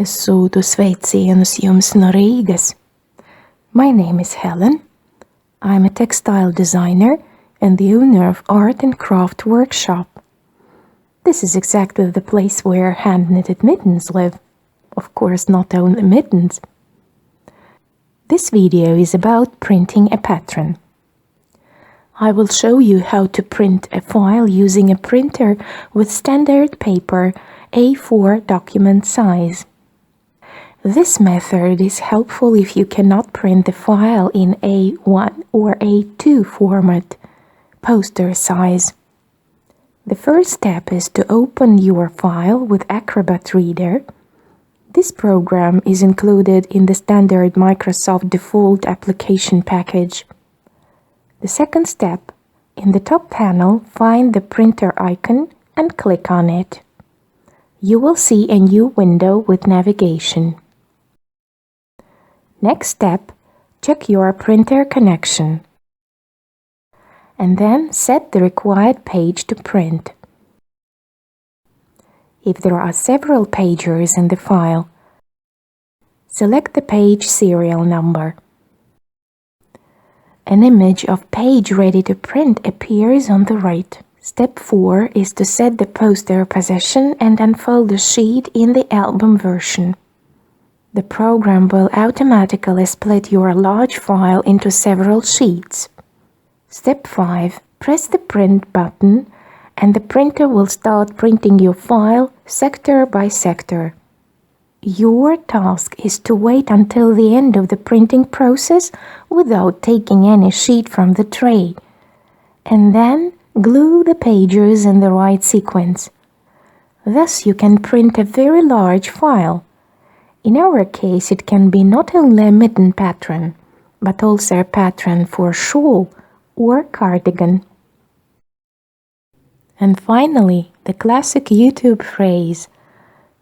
Es sūtu sveicienus jums no Rīgas. My name is Helen. I'm a textile designer and the owner of Art and Craft Workshop. This is exactly the place where hand-knitted mittens live. Of course, not only mittens. This video is about printing a pattern. I will show you how to print a file using a printer with standard paper A4 document size. This method is helpful if you cannot print the file in A1 or A2 format, poster size. The first step is to open your file with Acrobat Reader. This program is included in the standard Microsoft default application package. The second step, in the top panel, find the printer icon and click on it. You will see a new window with navigation. Next step, check your printer connection. And then set the required page to print. If there are several pages in the file, select the page serial number. An image of page ready to print appears on the right. Step 4 is to set the poster position and unfold the sheet in the album version. The program will automatically split your large file into several sheets. Step 5. Press the print button and the printer will start printing your file sector by sector. Your task is to wait until the end of the printing process without taking any sheet from the tray, and then glue the pages in the right sequence. Thus you can print a very large file. In our case, it can be not only a mitten pattern, but also a pattern for shawl or cardigan. And finally, the classic YouTube phrase: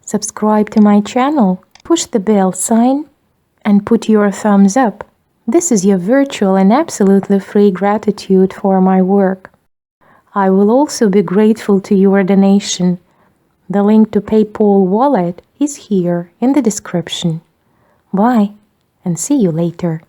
subscribe to my channel, push the bell sign, and put your thumbs up. This is your virtual and absolutely free gratitude for my work. I will also be grateful to your donation. The link to PayPal wallet is here in the description. Bye, and see you later.